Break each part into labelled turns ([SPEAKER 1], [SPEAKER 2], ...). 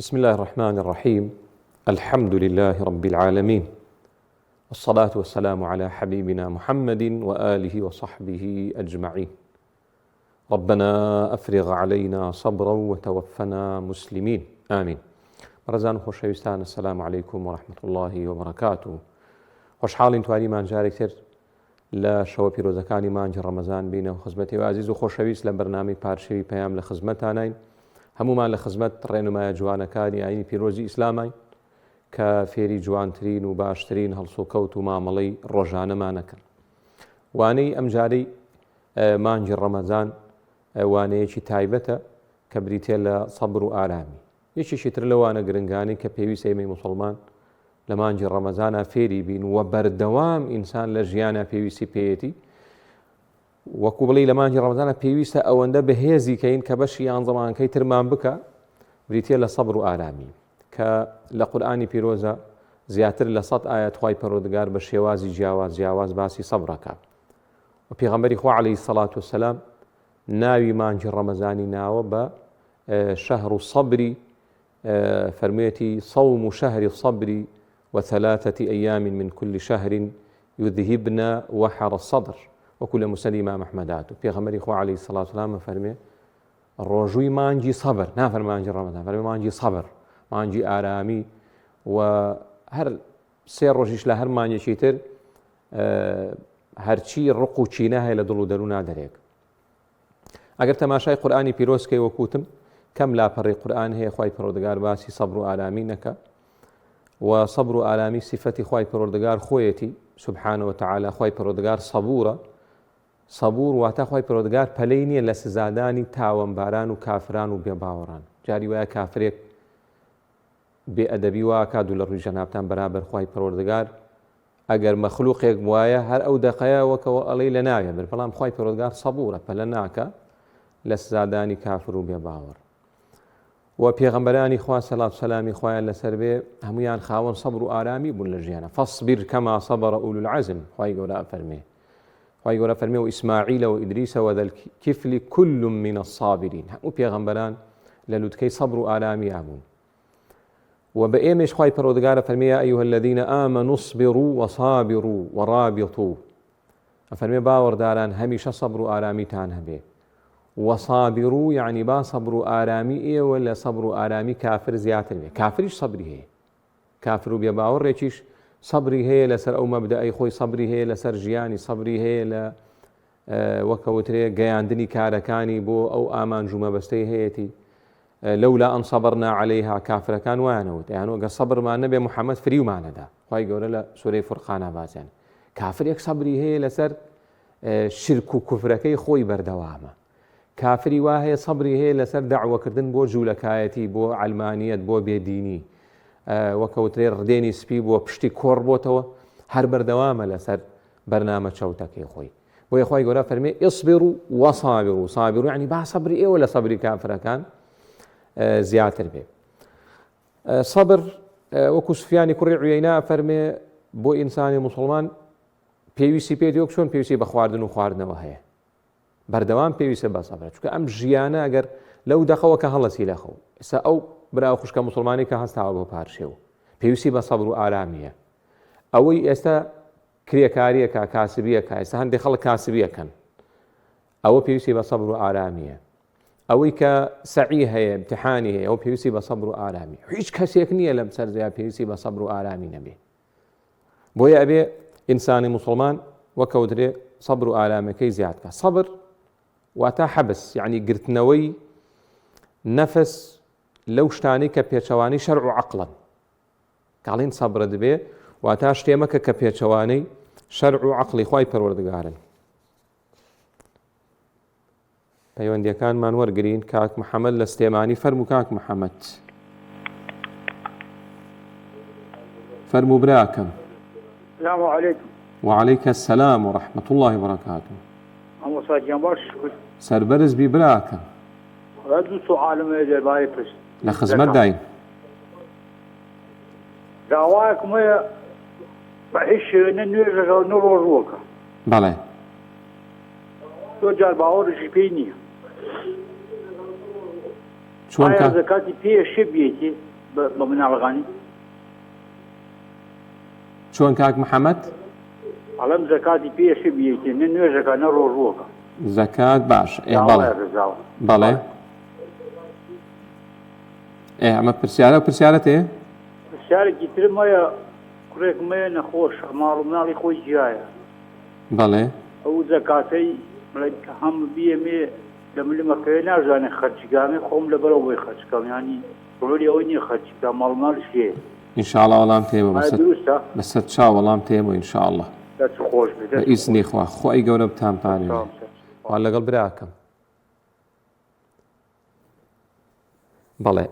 [SPEAKER 1] بسم الله الرحمن الرحيم. الحمد لله رب العالمين، والصلاة والسلام على حبيبنا محمد وآله وصحبه أجمعين. ربنا أفرغ علينا صبرا وتوفنا مسلمين، آمين. برزان خوشویستان، السلام عليكم ورحمة الله وبركاته. خوشحاڵین توانیمان جارێکتر لە شەوە پیرۆزەکانی مانجی ڕەمەزان بینە و خزمەتی عزیز و خۆشەویست لە بەرنامەی پارچەوی پەیام لە خزمەتانین. هەمومان لە خزمەت ڕێنمایە جوانەکانی ئاینی پیرۆزی ئیسلامین کە فێری جوانترین و باشترین هەڵسوکەوت و مامەڵەی ڕۆژانەمانەکەن. وانەی ئەم جارەی مانجی ڕەمەزان وانەیەکی تایبەتە کە بریتێ لە سەبر و ئارامی. یەکێکی تر لەوانە گرنگانی کە پێویستە ئێمەی موسڵمان لە مانجی ڕەمەزانە فێری بین و بەردەوام ئینسان لە ژیانە پێویستی پێیەتی. وەکو بڵی لە مانجی ڕەمەزانە پێویستە ئەوەندە بەهێزی کەین کە بەشی یان زەمانکەی ترمان بکە، بریتێ لە سەبر و ئارامی کە لە قورئانی پیرۆزە زیاتر لە 100 ئایەت خوای پەروەردگار بە شێوازی جیاواز باسی سەبرەکە. و پێغەمبەری خوا عەلەیهی سەڵات وسەلام ناوی مانجی ڕەمەزانی ناوە بە شەهر الصەبری، فەرموویەتی صەوم شەهری الصەبری وثلاثة أيام من كل شهر يذهبن وحر الصدر، وكل مسند إمام أحمد. وبيغمبري خو عليه الصلاة والسلام فرمي الرجوي مانجي صبر، نافر مانجي رمضان، فرمي مانجي صبر، مانجي آرامي، وهر سير روجيش لهر مانجي شيتر هرچی ڕق و چینە هەیە لە دڵ و دەروون نادەرێک. ئەگەر تەماشای قورئانی پیرۆزکەی وەکوتم کەم لاپەڕی قورئان هەیە خوای پەروەردگار باسی سەبر و ئارامی نەکە، و سەبر و ئارامی سیفەتی خوای پەروەردگار خۆیەتی سبحانه وتعالى. خوای پەروەردگار سەبوورە، سەبوور واتە خوای پەروەردگار پەلەی نییە لە سزادانی تاوانباران و کافران و بێباوەڕان. جاری وایە کافرێک بێئەدەبی وا کات و لە ڕووی جەنابتان بەرامبەر خوای پەروەردگار ئەگەر مەخلووقێک وایە هەر ئەو دەقەیە وەکەوە ئەڵێی لە ناوێ بر، بەڵام خوای پەروەردگار سەبوورە، پەلە ناکە لە سزادانی کافر و بێباوەڕ. و پێغەمبەرانی خوا سەڵات و سەلامی خوایان لەسەر بێ هەمویان خاوەن سەبر و ئارامی بوون لە ژیانە. فەصبر کەما صەبەر ئولو العەزم، خوای گەورە فەرمێ. خوای گەورە فەرمێ و ئیسماعیل و ئیدریس و ذەل کیفلی کل من الصابرین، هەموو پێغەمبەران لە لوتکەی سەبر و ئارامی هەبوون. و بە ئێمەش خوای پەروەردگارە فەرمێ یا ئەیها الذین ئامەنوا اصبروا وصابروا ورابطوا، فەرمێ باوەڕداران هەمیشە سەبر و ئارامیتان هەبێ. وصابروا يعني با صبر و ئارامی ئێوە لە سەبر و ئارامی کافر زیاتر بێ. کافریش سەبری هەیە، کافر و بێباوەڕێکیش سەبری هەیە لەسەر ئەو مەبدەئی خۆی، سەبری هەیە لەسەر ژیانی، سەبری هەیە لە وەکەوترێ گەیاندنی کارەکانی بۆ ئەو ئامانج و مەبەستەی هەیەتی. لەولا ئەن سەبەرنا عەلەیها، کافرەکان وایانەوت یانوە گە سەبرمان نەبێ محەممەد فریومانەدا. خوای گەورە لە سورەی فورقانە باسییان کافرێک سەبری هەیە لەسەر شرک و کوفرەکەی خۆی بەردەوامە. کافری وا هەیە سەبری هەیە لەسەر داعوەکردن بۆ جوولەکایەتی، بۆ عەلمانیەت، بۆ بێدینی، وەکەوترێ ڕدێنی سپی بۆ پشتی کۆڕ بۆتەوە، هەر بەردەوامە لەسەر بەرنامە چەوتەکەی خۆی. بۆیە خوای گەورە فەرمێ ئیصبروا وصابروا، صابروا یعنی با سەبری ئێوە لە سەبری کافرەکان زیاتر بێ. سەبر وەکو سوفیانی کوڕی عویەینا فەرمێ بۆ ئینسانی موسڵمان پێویستی پێێتی وەک چۆن پێویستی بە خواردن و خواردنەوە هەیە، بەردەوام پێویستە بە سەبرە. چونکە ئەم ژیانە ئەگەر لەو دەخەوە کە هەڵەسی لەخەو، ئێستا ئەو برا خوشکە موسڵمانی کە هەستاوە بۆ پارشێ و پێویستی بە سەبر و ئارامیە. ئەوەی ئێستا کرێکاریەکە، کاسبیەکە، ئێستا هەندێک خەڵک کاسبیەکەن، ئەوە پێویستی بە سەبر و ئارامیە. ئەوەی کە سەعی هەیە، امتحانی هەیە، ئەو پێویستی بە سەبر و ئارامی. هیچ کەسێک نییە لەم سەرزەویە پێویستی بە سەبر و ئارامی نەبێ. بۆیە ئەبێ ئینسانی موسڵمان وەکەوترێ سەبر و ئارامەکەی زیاد بکە. سەبر واتە حەبس، یعنی گرتنەوەی نەفس لەو شتانی کە پێچەوانی شەرع و عەقڵن. کاڵین سەبرە دەبێ واتە شتێمەکە کە پێچەوانەی شەرع و عەقڵی خوای پەروەردگارن. پەیوەندیەکانمان وەرگرین. کاک محەممەد لە سلێمانی فەرموو. کاک محەممەد فەرموو براکەم.
[SPEAKER 2] السلام عليكم.
[SPEAKER 1] وعليك السلام ورحمة الله وبركاته.
[SPEAKER 2] أما صاحب باش
[SPEAKER 1] سربرز بی براکەم.
[SPEAKER 2] هذا سؤال ما يجب عليه بس
[SPEAKER 1] لە خزمەت دایم.
[SPEAKER 2] دعواك ما بعيش نرجع نروح.
[SPEAKER 1] بەڵێ.
[SPEAKER 2] تو جال باورش بيني.
[SPEAKER 1] چۆن
[SPEAKER 2] زکاتی پێش بێتی بمناڵغانی
[SPEAKER 1] چۆن کاک محەممەد
[SPEAKER 2] ئەڵەم زەکاتی پێشی بیەتی نوێژەکە نە ڕۆژووەکە
[SPEAKER 1] زەکات باش بەڵێ ئەمە پرسیارەت ێ
[SPEAKER 2] پرسیارێکی ترم هەیە کوڕێکمەیە نەخۆش ماڵ و مناڵی خۆی جیایە
[SPEAKER 1] بەڵێ
[SPEAKER 2] ئەو زەکاتەی هەم بیەمێ لە ملمەکەی ناژانێ خەرچگامێ خۆم لەبەرەوە بۆی خەرچکەم ینی ڕۆلی ئەوەی نییە خەرچکە ماڵ مناڵیش هەیە
[SPEAKER 1] ئینشاءڵڵا وەڵام تێمە بەسەر چاو وەڵام تێمە ئینشاءڵڵا
[SPEAKER 2] خۆش
[SPEAKER 1] بە ئیزنی خوا خۆی گەورە بتانپانێ وا لەگەڵ براکەم بەڵێ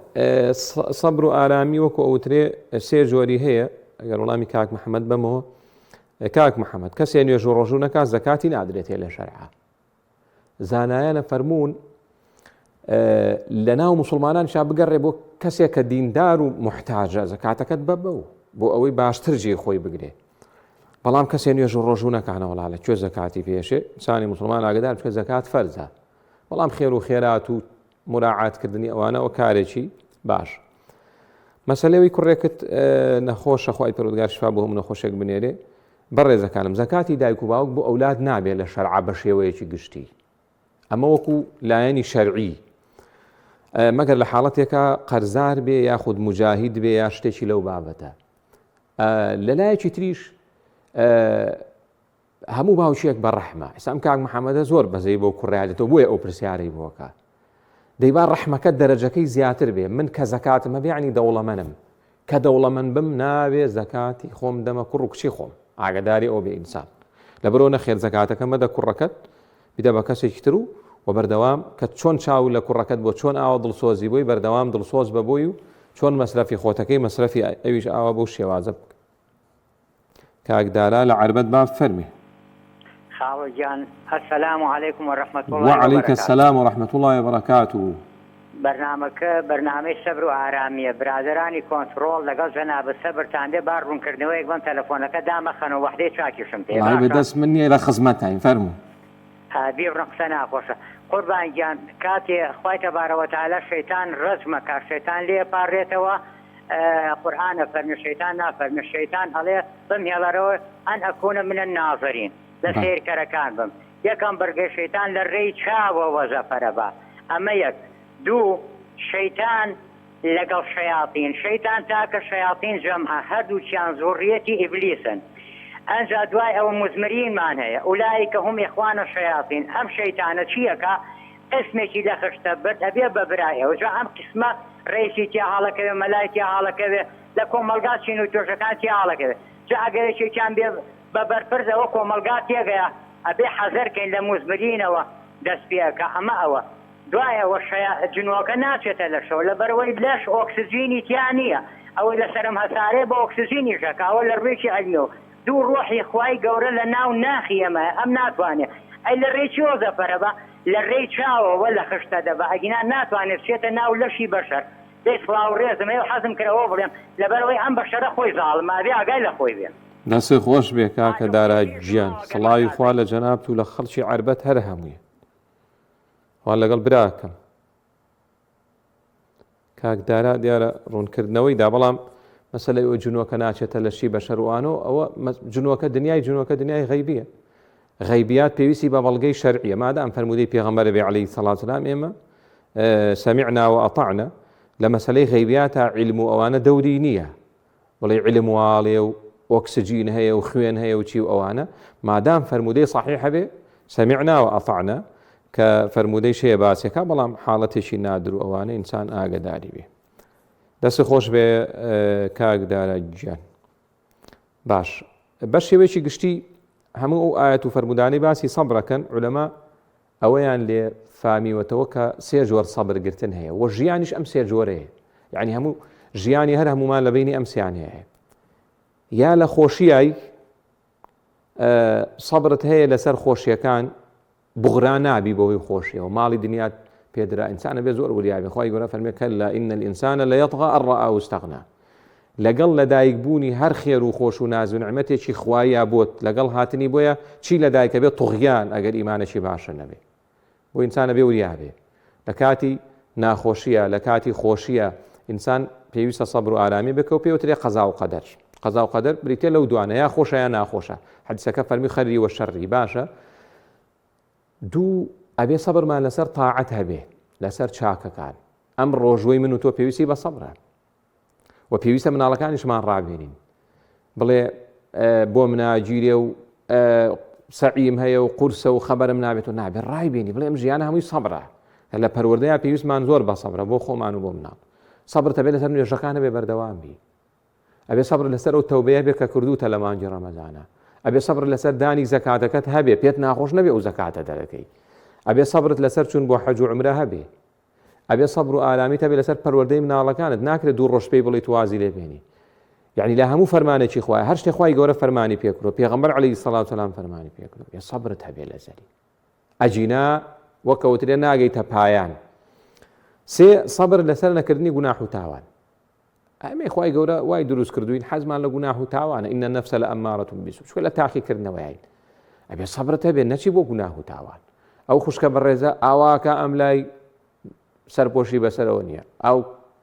[SPEAKER 1] سەبر و ئارامی وەکو ئەوترێ سێ جۆری هەیە ئەگەر وەڵامی کاک محەممەد بمەوە کاک محەممەد کەسێ نوێژ و ڕۆژوو نەکات زەکاتی نادرێتێ لە شەرعا زانایانە فەرموون لە ناو مسلمانان شا بگەڕێ بۆ کەسێک کە دیندار و محتاجە زەکاتەکەت بەو بۆ ئەوەی باشتر جێ خۆی بگرێ بەڵام کەسێ نوێژ و ڕۆژوو نەکانەوەڵا لە کوێ زەکاتی پێشێ سانی مسلمان ئاگدار کوێ زەکات فەرزە بەڵام خێر و خێرات و مراعاتکردنی ئەوانەوە کارێکی باش مەسەلەوەی کوڕێکت نەخۆشە خوای پەروەردگار شفا بۆ هەموو نەخۆشێک بنێرێ بەڕێزەکانم زەکاتی دایک و باوک بۆ ئەولاد نابێت لە شەرعا بە شێوەیەکی گشتی ئەمە وەکو لایەنی شەرعی مەگەر لە حاڵەتێکە قەرزار بێ یاخود مجاهید بێ یا شتێکی لەو بابەتە لە لایەکی تریش هەموو باوچیەک بەڕەحمە ئێستا کاک محەممەدە زۆر بەزەی بۆ کوڕیادێتەوە بۆیە ئەو پرسیارەی بۆکە دەیبا ڕەحمەکەت دەرەجەکەی زیاتر بێ من کە زەکاتم هەبێ یعنی دەوڵەمەنم کە دەوڵەمەند بم ناوێ زەکاتی خۆم دەمە کوڕ و کچی خۆم ئاگداری ئەو بێ ئینسان لەبەرەوە نەخێر زەکاتەکە مەدە کوڕەکەت بدە بە کەسێکی تر و بەردەوام کە چۆن چاو لە کوڕەکەت بۆ چۆن ئاوە دڵسۆزی بووی بەردەوام دڵسۆز بەبووی و چۆن مەسرەفی خۆتەکەی مەسرەفی ئەویش ئاوا بۆ شێوازە بکە کاکدارا لە عربەت با فەرمی
[SPEAKER 3] خاوەجان السلام علیکم و رحمة الله
[SPEAKER 1] وعليك السلام ورحمة الله وبركاته
[SPEAKER 3] بەرنامەکە بەرنامەی سەبر و ئارامیە برادرانی کۆنتڕۆڵ لەگەڵ جەنابە سەبرتان دێ بار ڕوونکردنەوەیەک بەم تەلەفۆنەکە دامەخەنەوە وەحدەی چاکیشم پێ
[SPEAKER 1] بەدەست من نییە لە خزمەتین فەرموو
[SPEAKER 3] بیڕن قسە ناخۆشە قوربان گیان کاتێ خوای تەبارەکە و تەعالا شەیتان ڕەجمەکە شەیتان لێ پاڕێتەوە قورئانە فەرمی شەیتان نافەرمی شەیتان هەڵێ بمهێڵەرەوە ئەن ئەکوونە منە ناظرین لە سیرکەرەکان بم یەکەم بەرگەی شەیتان لە ڕێی چاوەوە زەفەرە بە ئەمە یەک دوو شەیتان لەگەڵ شەیاطین شەیتان تاکە شەیاطین جەمعە هەردووچیان زۆڕیەتی ئیبلیسن ئەنجا دوای ئەوە مزمرینمان هەیە ئولایکە هەم ئیخوانە شەیاطین ئەم شەیتانە چیەکە ئەسمێکی لە خشتە برد ئەبێ بەبرایەوە جا ئەم قسمە ڕێیسی تیا هاڵەکەوێ مەلای تیا هاڵەکەوێ لە کۆمەلگا چین و تۆشەکان تیا هاڵەکەوێ جا ئەگەرێکێکیان بێ بە بەرپرسەوە کۆمەلگا تێگەیە ئەبێ حەزەرکەین لە مزمرینەوە دەست پێەکە ئەمە ئەوە دوایەوە جنۆکە ناچێتە لەشەوە لەبەرەوەی لەش ئۆکسجینی تیا نییە ئەوەی لەسەرم هەسارێ بە ئۆکسجینی ژەکەوە لە ڕێکی ئەلمیەوە دوو ڕۆحی خوای گەورە لە ناو ناخی ئەمە ئەم ناتوانێت ئەی لە ڕێکی ئەو زەفەرە بە لە ڕێی چاوەوە لە خشتە دەبە ئەگینا ناتوانێت بچێتە ناو لەشی بەشەر دەی سڵاو ڕێزم ئێوە حەزم کردەوە بڵێم لەبەرەوەی ئەم بەشەرە خۆی زاڵما بێ ئاگای لە خۆی بێ
[SPEAKER 1] دەستی خۆش بێ کاکە دارا گیان سڵاوی خوا لە جەنابت و لە خەڵکی عربەت هەر هەموویە وا لەگەڵ براکەم کاکدارا دیارە ڕوونکردنەوەی دا بەڵام مەسەلەی ئەو جنۆکە ناچێتە لەشی بەشەروانەوە ئەوە جنۆکە دنیای غەیبیە غەیبیات پێویستی بە بەڵگەی شەرعیە مادام فەرمودەی پێغەمبەر بێ عەلەیهی سەڵات وسەلام ئێمە سەمیعنا و ئەطەعنا لە مەسەلەی غەیبیاتە عیلم و ئەوانە دەوری نییە بڵێ عیلم واڵێ و ئۆکسجین هەیە و خوێن هەیە و چی و ئەوانە مادام فەرمودەی صحیح هەبێ سەمیعنا و ئەطەعنا کە فەرمودەی شەیە باسیەکە بەڵام حاڵەتێکی نادر و ئەوانە ئینسان ئاگداری بێ دەستی خۆش بێ کاکدارە گیان باش بە شێوەیەکی گشتی هەموو ئەو ئاەت و فەرمودانەی باسی سەبرەکەن عولەما ئەوەیان لێ فامیوەتەوە کە سێ جۆر سەبرگرتن هەیە و ژیانیش ئەم سێ جۆرەیە یعنی هەموو ژیانی هەر هەمومان لە بینی ئەم سیانەیە هەیە یا لە خۆشیای سەبرت هەیە لەسەر خۆشیەکان بغران نابی بۆی خۆشیەوە ماڵی دنیات پێدرا ئینسانە بێ زۆر وریابێ خۆی گەورە فەرمێ کەلا ئین الئینسانە لەیەطغا ئەن ڕەئاهو استەغنا لەگەڵ لەدایکبوونی هەر خێر و خۆش و ناز و نعمەتێکی خوایە بۆت لەگەڵ هاتنی بۆیە چی لەدایکە بێت توغیان ئەگەر ئیمانێکی باشە نەبێ بۆ ئینسانە بێ وریابێ لە کاتی ناخۆشیە لە کاتی خۆشیە ئینسان پێویستە سەبر و ئارامی بکە و پێوترێ قەزا و قەدەر. قەزا و قەدەر بریتێ لەو دوانە یا خۆشە یا ناخۆشە. حەدیسەکە فەرمی خەری وە شەڕی باشە. دوو ئەبێ سەبرمان لەسەر تاعەت هەبێ لەسەر چاکەکان. ئەم ڕۆژوەی من و تۆ پێویستی بە سەبرە و پێویستە مناڵەکانیشمان ڕابێنین. بڵێ بۆ مناگیرێ و سەعیم هەیە و قورسە و خەبەرم نابێت و نابێت ڕایبێنی بڵێ ئەم ژیانە هەمووی سەبرە. لە پەروەردەیە پێویستمان زۆر بە سەبرە بۆ خۆمان و بۆ مناڵ. سەبر تەبێت لەسەر نوێژەکانە بێ بەردەوام بی. ئەبێ سەبر لەسەر ئەو تەوبەیە بێ کە کردوتە لە مانگی ڕەمەزانە. ئەبێ سەبر لەسەر دانی زەکاتەکەت هەبێ پێت ناخۆش نەبێ ئەو زەکاتە دەرەکەی. ئەبێ سەبرت لەسەر چوون بۆ حەج و عومرە هەبێ. ئەبێ سەبر و ئارامیت هەبێ لەسەر پەروەردەی مناڵەکانت. ناکرێت دوو ڕۆژ پێی بڵێیت وازی لێ بێنی. یعنی لە هەموو فەرمانێکی خوایە هەر شتێک خوای گەورە فەرمانی پێکردووە پێغەمبەر عەلەیهی سەڵات و سەلام فەرمانی پێکردووە. بێ سەبرت هەبێ لەسەری. ئەجینا وەکەوترێ ناگەیتە پایان. سێ سەبر لەسەر نەکردنی گوناح و تاوان. ئەمێ خوای گەورە وای دروست کردوین حەزمان لە گوناح و تاوانە ئینە النەفسە لەئەمارەة بیسوء. چکە لە تاقیکردنەوەیین. ئەبێ سەبرت هەبێ نەچی بۆ گوناح و تاوان. ئەو خوشکە بەڕێزە ئاواکە ئەم لای سەرپۆشی بەسەرەوە نییە. ئەو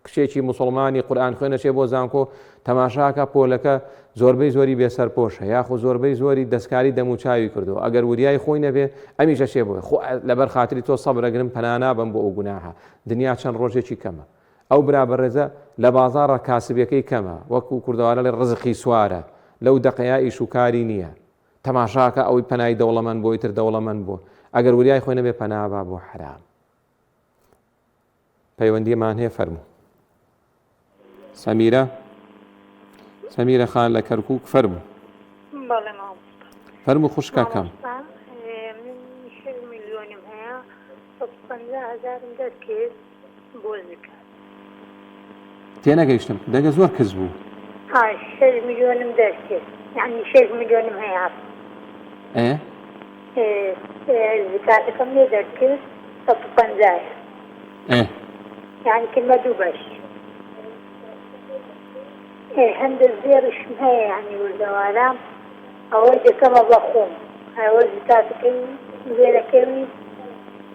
[SPEAKER 1] کچێکی موسڵمانی قورئان خوێنەچێ بۆ زانکۆ تەماشاکە پۆلەکە زۆربەی زۆری بێسەرپۆشە یاخۆ زۆربەی زۆری دەستکاری دەموچاوی کردو. ئەگەر وریای خۆی نەبێ ئەمیشە شێ بۆی خۆ لەبەر خاتری تۆ سەبرەگرم پەنانابم بۆ ئەو گوناحە. دنیا چەند ڕۆژێکی کەمە. ئەو برا بەڕێزە لە بازاڕە کاسبەکەی کەمە وەکو کوردەوارە لە ڕزقی سوارە لەو دەقەیە ئیش و کاری نییە. تەماشاکە ئەوەی پەنای دەوڵەمەند بۆ ئیتر دەوڵەمەند بۆ. ئەگەر وریای خۆی نەبێ پەنابا بۆ حرام. پەیوەندیمان هەیە فەرموو. سەمیرە خان لە کەرکووک فەرموو.
[SPEAKER 4] بەڵێ مامۆستا.
[SPEAKER 1] فەرموو خوشکەکەم.
[SPEAKER 4] من 6 میلیۆنم هەیە 50,000م دەرکرد بۆ زکات.
[SPEAKER 1] تێنەگەیشتم دەگە زۆر کەس بوو.
[SPEAKER 4] 6 میلیۆنم دەرکرد یعنی 6 میلیۆنم هەیە. زکاتەکەم لێ دەرکرد 150 یعنی کردمە دوو بەش. هەندێک زێرشم هەیە یعنی وردەوارە ئەوەی دەکەمە بە خۆم ئەوە زکاتەکەی زێرەکەوی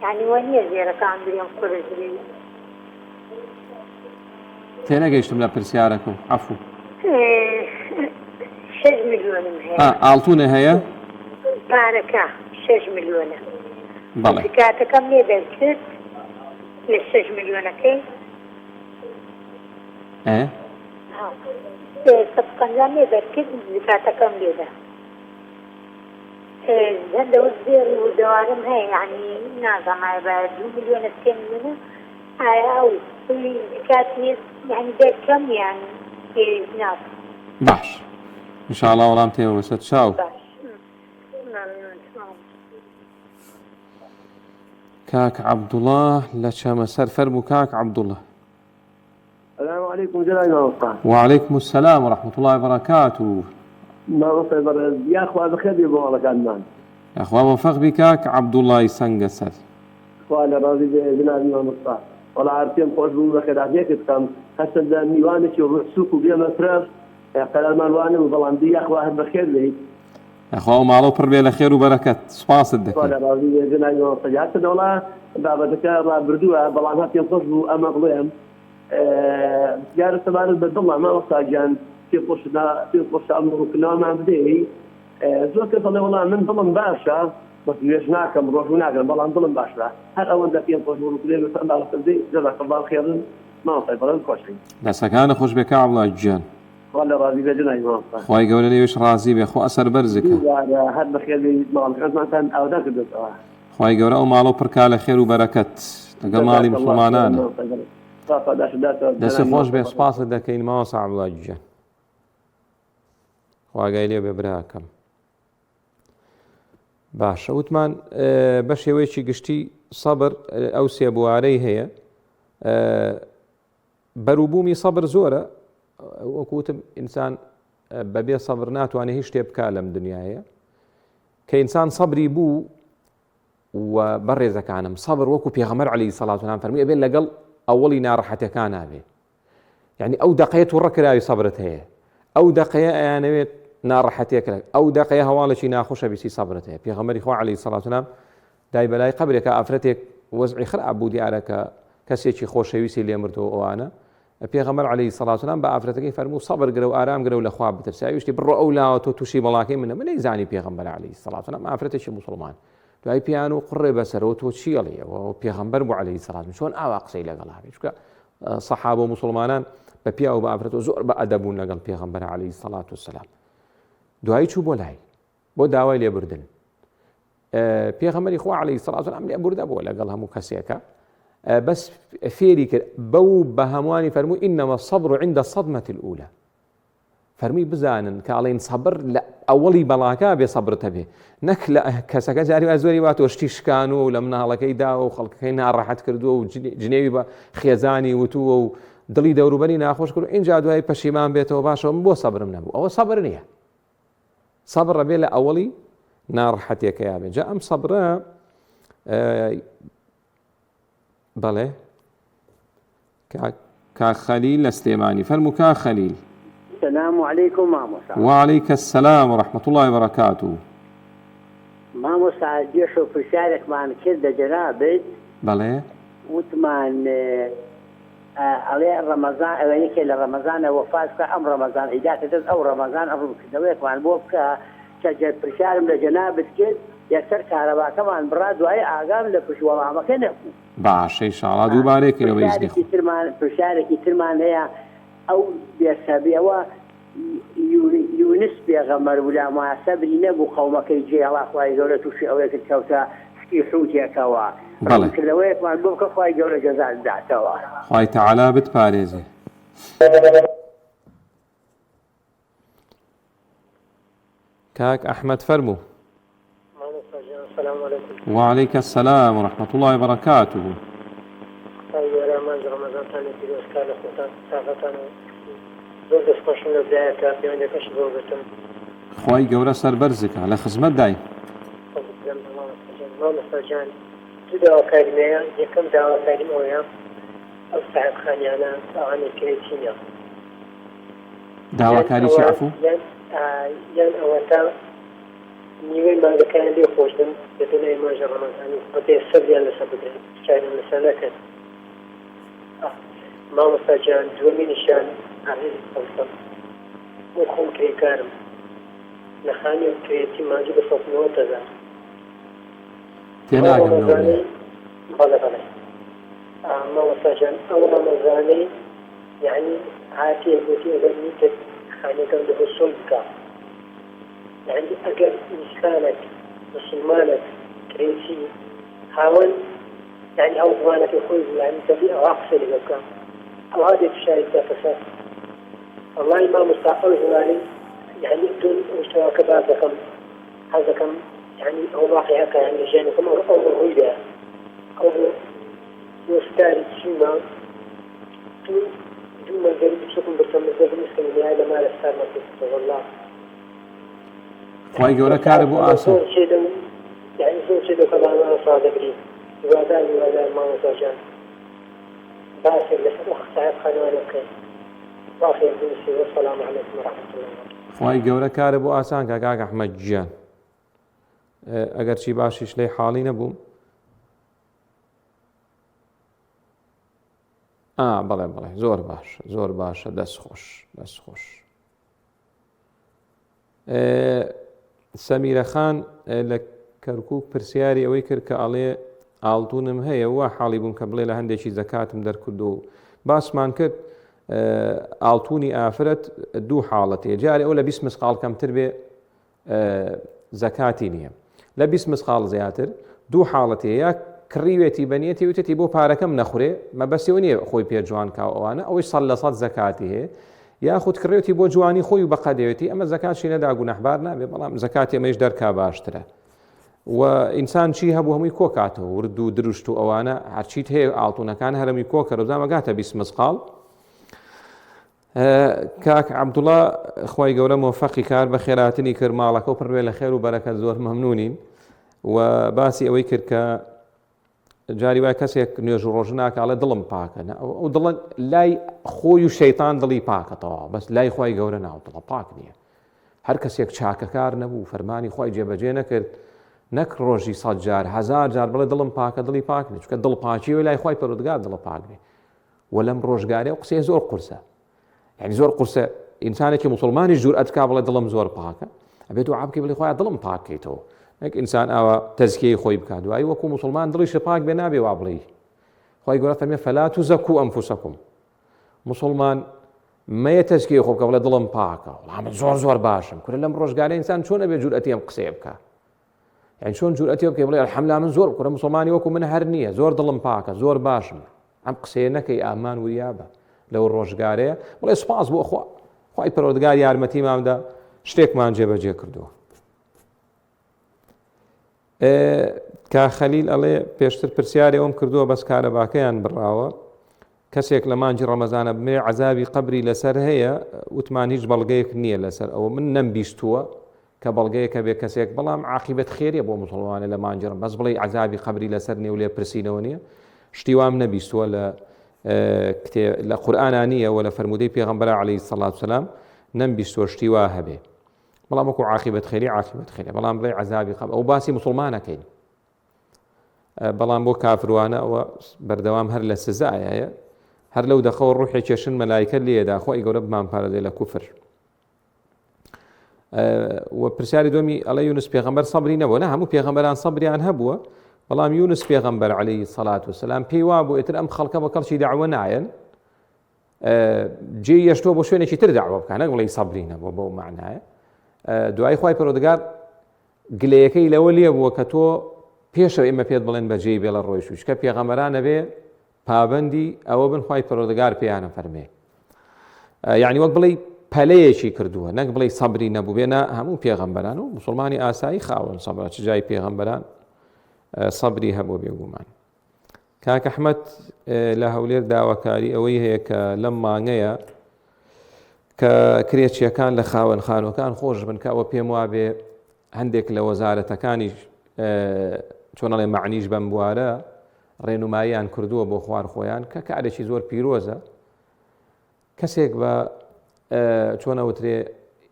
[SPEAKER 4] یعنی وە نییە زێرەکان برێم قورسبی.
[SPEAKER 1] تێنەگەیشتم لە پرسیارەکەم عەفوو.
[SPEAKER 4] 6 میلیۆنم هەیە.
[SPEAKER 1] ئاڵتونە هەیە؟
[SPEAKER 4] پارەکە 6 میلیۆنە.
[SPEAKER 1] بەڵێ.
[SPEAKER 4] زکاتەکەم لێ دەرکرد لە 6 میلیۆنەکەی. 150 لێ دەرکرد زکاتەکەم لێدا. هەندەوە زێری وردەوارم هەیە یعنی نازانم بە 2 میلیۆنە 3 میلیۆنە ئایا ئەو زکاتی یعنی دەرکەم یان ناکەم.
[SPEAKER 1] باش ئینشاءڵڵا وەڵام تێوەسە چاو. کاک عەبدوڵڵا لە چەمەسەر فەرموو. کاک عەبدوڵڵا.
[SPEAKER 5] السلام عليكم جلال مامۆستا.
[SPEAKER 1] وعليكم السلام ورحمة الله وبركاته.
[SPEAKER 5] مامۆستا بەڕێز یا خوا بەخێر بێ بۆ هەڵەکانمان.
[SPEAKER 1] یاخوا موفق بی کاک عەبدوڵڵای سەنگەسەر.
[SPEAKER 5] خوا لە ڕازی بێ جنابی مامۆستا. وەڵا هەر پێم خۆش بوو بە خێراتیەکت بکەم هەستن لە میوانێکی ڕوسوک و بێمە فرەش قەرارمان وانە و بەڵام دی یاخوا هەر بەخێر بێیت.
[SPEAKER 1] یاخوا و ماڵە پڕ بێ لە خێر و بەرەکەت سوپاست
[SPEAKER 5] خوا
[SPEAKER 1] دەکەم.
[SPEAKER 5] لە ڕازی بێ جنابی مامۆستا. یاسە دەوڵا بابەتەکە ڕابردووە بەڵام هەر پێم خۆش بوو ئەمە بڵێم دیارە سەبارەت بە دڵە مامۆستا گیان پێم خۆش ئەمڕۆکردنەوەمان بدەی زۆر کەس دەڵێ وەڵام من دڵم باشە بەس نوێژ ناکەم ڕۆژ ناگرم بەڵام دڵم باشە هەر ئەوەندە پێم خۆش ڕووکردێ بەسەنداڵکردی جەزاکەڵڵاو خێرن مامۆستای بەڕێز خۆشین.
[SPEAKER 1] دەسەکانە خۆش بێ کاک عەبدوڵڵا گیان.
[SPEAKER 5] خوا لە ڕازی بێ جنابی مامۆستا.
[SPEAKER 1] خوای گەورە لێویش ڕازی بێ خۆ ئەسەر بەرزەکە.
[SPEAKER 5] هەر بەخێر بێیت ماڵەکانتان ئاودا کردێتەوە.
[SPEAKER 1] خوای گەورە ئەو ماڵە پڕکا لە خێر و بەرەکەت لەگەڵ ماڵی موسڵمانانە. دەستی خۆش بێ سوپاست دەکەین مامۆستا عەبدوڵڵا گیان. خواگای لێ بێ براکەم. باشە وتمان بە شێوەیەکی گشتی سەبر ئەو سێ بوارەی هەیە. بەرووبوومی سەبر زۆرە وەکوتم ئینسان بەبێ سەبر ناتوانێت هیچ شتێ بکات لەم دنیاە کە ئینسان سەبری بوو و بەڕێزەکانم سەبر وەکو پێغەمبەر عەلەیهی سەڵات و سەلام فەرمووی ئەبێ لەگەڵ ئەوڵی ناڕەحەتەکان نابێ. یعنی ئەو دەقەیە تووڕە کراوی سەبرت هەیە ئەو دەقەیە ئەیانەوێت ناڕەحەتێکە ئەو دەقەیە هەواڵێکی ناخۆشە بیسی سەبرت هەیە. پێغەمبەری خوا عەلەیهی سەڵات و سەلام دای بەلای قەبرێکە ئافرەتێک وەزعی خراپ بوو دیارە کە کەسێکی خۆشەویستی لێ مردەوە ئەوانە پێغەمبەر عەلەیهی سەڵات وسەلام بە ئافرەتەکەی فەرموو سەبر گرە و ئارام گرە و لەخوا بترسە وشتی بڕۆ ئەو لاوە تۆ تووشی بەڵاکەی منە من نەیزانی پێغەمبەر عەلەیهی سەڵات وسەلام ئافرەتێکی موسڵمان دوای پیان و قڕێ بەسەرەوە تۆ چی ئەڵێەوە پێغەمبەر بوو عەلەیهی سەڵات چۆن ئاوا قسەی لەگەڵا بێت چونکە سەحابە و موسڵمانان بە پیا و بە ئافرەتەوە زۆر بە ئەدەب بوون لەگەڵ پێغەمبەر عەلەیهی سەڵات وسەلام دوایی چوو بۆ لای بۆ داوای لێبوردن پێغەمبەری خوا عەلەیهی سەڵات وسەلام لێبوردە بۆ لەگەڵ هەموو کەسێکە بەس فێری کرد بەو بە هەمووانی فەرمووی ئینەمە الصەبر عند الصەدمەة الأولى فەرمی بزانن کە ئەڵێن سەبر لە ئەوەڵی بەڵاکە بێ سەبرتە بێ نەک لە کەسەکە جاری وا زۆری واتۆ شتی شکانوە و لە مناڵەکەی داوە و خەڵکەکەی ناڕەحەت کردووە و جنێوی بە خێزانی وتووە و دڵی دەوروبەری ناخۆش کرد و اینجا دوای پەشیمان بێتەوە باشەوە من بۆ سەبرم نەبوو ئەوە سەبر نییە سەبر بێ لە ئەوەڵی ناڕەحەتێکەیە بێ جا ئەم سەبرە بەڵێ کاک خەلیل لە سلێمانی فەرموو کاک خەلیل
[SPEAKER 6] السلام عليكم مامۆستا.
[SPEAKER 1] وعليك السلام ورحمة الله وبركاته.
[SPEAKER 6] مامۆستا دێش و پرسیارێکمان کرد لە جەنابێت
[SPEAKER 1] بەڵێ
[SPEAKER 6] وتمان ئەڵێ ڕەمەزان ئەوەیەکێ لە ڕەمەزانە وەفات بکە ئەم ڕەمەزان ئیداکە دەست ئەو ڕەمەزان ئەڕووکردنەوەیەکمان بۆ بکە کە پرسیارم لە جەنابێت کرد یەکسەر کارەباکەمان بڕا دوای ئاگام لە پشوەڵامەکە نەبوو.
[SPEAKER 1] باشە ئینشاءڵڵا دووبارێکەوە
[SPEAKER 6] پرسیارێکی پرسیارێکی ترمان هەیە ئەو بێسەبیەوە یونس پێغەمبەر ولا سەبری نەبوو قەومەکەی جێڵا خوای گەورە تووشی ئەوەیە کەوتە سکی حوتێکەوە کردەوەیەکمان بۆ بکە خوای گەورە جەزا بداتەوە
[SPEAKER 1] خوای تەعالا بتپارێزێ. كاك أحمد فرمو.
[SPEAKER 7] السلام عليكم.
[SPEAKER 1] وعليك السلام ورحمة الله وبركاته. خوای گەورە سەر بەرزێکە لە خزمەت دای.
[SPEAKER 7] مامۆستاجان دوو داواکاریمەیە یەکەم داواکاریم ئەوەیە ئەو ساحێبخانیانە ئەوانەی کرێچینە.
[SPEAKER 1] داواکاری چی عەفوو؟
[SPEAKER 7] یان ئەوەتە نیوەی مانگەکانیان لێ خۆشدن دەدەنەوەی ماژە ڕەمەزانی بەبێ سەبریان لەسەر بدرێن شایان لەسەر نەکەن. مامۆستاجان دووەمینیشان عەزیزی خەڵسەم بۆ خۆم کرێکارم لە خانی کرێتی ماجی بە 190,000
[SPEAKER 1] تێناگەم لەوەی.
[SPEAKER 7] بەڵێ بەڵێ مامۆستاجان ئەو ڕەمەزانەی یعنی هاتیە گوتی ئەگەر نیتت خانەکەم لەبۆ سۆل بکە یعنی ئەگەر ئینسانێک مسلمانێک کرێتی هاوەن یعنی ئەو زمانەکەی خۆی یعنی دەبی ئەوها قسە لێ بکە ئەوها دێت شاری دەکەسەر والله مامۆستا ئەو زمانی يعني بدون مستواك بعضكم هذاكم يعني أو واقعك يعني جانكم أو رهيبة أو يستارد شيما دون ما ذلك بشكل برتمزة بالنسبة لهذا ما لستار ما والله
[SPEAKER 1] خوای گەورە کارە بۆ ئاسان
[SPEAKER 7] يعني زۆر شێ دەکەڵان صادقين وادان مامۆستا جان باسێک لەسەر وەختایەت خانوانە بکەین باخێ بنووسی وەسەلام عەلەیکم ورحمەتوڵڵاهی وبەرەکاتوه.
[SPEAKER 1] خوای گەورە کارە بۆ ئاسان کە کاک ئەحمەد گیان ئەگەر چی باشیش لێی حاڵی نەبووم بەڵێ بەڵێ زۆر باشە دەست خۆش. سەمیرە خان لە کەرکووک پرسیاری ئەوەی کرد کە ئەڵێ ئاڵتونم هەیە وا حاڵی بووم کە بڵێ لە هەندێکی زەکاتم دەرکرد و باسمان کرد ئاڵتونی ئافرەت دوو حاڵەتەیە جارێ ئەو لە 20 مسقال کەمتر بێ زەکاتی نییە لە 20 مسقال زیاتر دوو حاڵەتەیە یا کڕیوێتی بەنیەتی وتێتی بۆ پارەکەم نەخورێ مەبەستیەوە نییە خۆی پێ جوان کاو ئەوانە ئەوەی 100% زەکاتی هەیە یاخود کڕێتی بۆ جوانی خۆی و بەقەدەوێتی ئەمە زەکاتشی نەدا گونەحبار نابێ بەڵام زەکاتی ئەمەش دەرکا باشترە و ئینسان چی هەبوو هەمووی کۆکاتەوە ورد و دروشت و ئەوانە هەرچیت هەیە ئاڵتونەکان هەرمی کۆکە ڕزامەگاتە 20 مسقال. کاک عەبدوڵڵا خوای گەورە مۆفەقی کار بە خێراتنی کرد ماڵەکە و پڕوێ لە خێر و بەرەکەت زۆر مەمنونین و باسی ئەوەی کرد کە جاری وای کەسێک نوێژ و ڕۆژ ناکاڵێ دڵم پاکە ئەو دڵ لای خۆی و شەیتان دڵی پاکەتەوە بەس لای خوای گەورە ناوتڵە پاک نییە هەر کەسێک چاکەکار نەبوو فەرمانی خوای جێبەجێ نەکرد نەک ڕۆژی 100 جار 1000 جار بڵێ دڵم پاکە دڵی پاک نیە چونکە دڵ پاکی و لای خوای پەروەردگار دڵ پاک نیە و لەم ڕۆژگارەیە قسەی زۆر قورسە، یعنی زۆر قورسە ئینسانێکی مسلمانی جورئەت کا بڵێ دڵم زۆر پاکە، ئەبێت دوعا بکەی بڵێ خۆیان دڵم پاکەیتەوە، نەک ئینسان ئاوا تەزکیەی خۆی بکات، دوایی وەکو مسلمان دڵیش پاک بێ نابێ وا بڵێ. خۆی گەورە فەرمێ فەلا تزەکو ئەنفوسەکم، مسلمان مەیە تەزکیەی خۆ بکە بڵێ دڵم پاکە، وڵام زۆر باشم، کورە لەم ڕۆژگارە ئینسان چۆن ئەبێ جورئەتی ئەم قسەیە بکات، یعنی چۆن جورئەتی بکەی بڵێ الحەمدولیلا من زۆر کورە مسلمانی وەکو من هەر نییە، زۆر دڵم پاکە، زۆر باشم، ئەم قسەیە نەکەی ئامان وریابە لەو ڕۆژگارەیە، بڵێ سوپاس بۆ خوای پەروەردگار یارمەتیمامدا شتێکمان جێبەجێ کردووە. کا خەلیل ئەڵێ پێشتر پرسیارێ ئەوم کردووە بەس کارەباکەیان بڕاوە، کەسێک لە مانجی ڕەمەزانە بمێ عەزابی قەبری لەسەر هەیە، وتمان هیچ بەڵگەیەک نییە لەسەر ئەوە، من نەمبیستووە کە بەڵگەیەکە بێ کەسێک، بەڵام عاقیبەت خێریە بۆ مسلمانە لە مانجی ڕەمەزان، بەس بڵێ عەزابی قەبری لەسەر نییە و لێ پرسینەوە نییە، شتی وام نەبیستووە لە قورئانە نییە و لە فەرمودەی پێغەمبەر عەلەیهی سەڵات وسەلام نەمبیستووە شتی وا هەبێ، بەڵام وەکو عاقیبەت خێریە، بەڵام بڵێ عەزابی قەبر ئەو باسی مسلمانەکەین، بەڵام بۆ کافروانە ئەوە بەردەوام هەر لە سزایە، هەر لەو دەخەوە ڕوحی کێشن مەلایکە لێدا خۆی گەورە بمان پارەدەی لە کوفر. و پرسیاری دومی ئەڵێ یونس پێغەمبەر سەبری نەبووە، نە هەموو پێغەمبەران سەبریان هەبووە، بەڵام یونس پێغەمبەر عەلەیهی سەڵات وسەلام پێی وا بوو ئیتر ئەم خەڵکە بە کەڵکی داعوە نایەن، جێی یەشتۆ بۆ شوێنێکی تر داعوە بکە، نەک بڵێ سەبری نەبووە بەو معنایە. دوای خوای پەروەردگار گلەیەکەی لەوە لێ بووە کە تۆ پێشەوە ئێمە پێت بڵێن بەجێی بێ لە ڕۆی شوش، کە پێغەمبەرانە بێ پابەندی ئەوە بن خوای پەروەردگار پێیانە فەرمێ، یعنی وەک بڵێ پەلەیەکی کردووە، نەک بڵێ سەبری نەبوو بێنە هەموو پێغەمبەران و مسلمانی ئاسایی خاوەن سەبرە، چ جای پێغەمبەران سەبری هەبوو بێگومان. کاک ئەحمەد لە هەولێر داواکاری ئەوەی هەیە کە لەم مانگەیە کە کرێچیەکان لە خاوەن خانوەکان خۆش بن، کە ئەوە پێم وابێ هەندێک لە وەزارەتەکانی چۆنەڵێ معنیش بەم بوارە ڕێنماییان کردووە بۆ خوارخۆیان کە کارێکی زۆر پیرۆزە، کەسێک بە چۆنەوترێ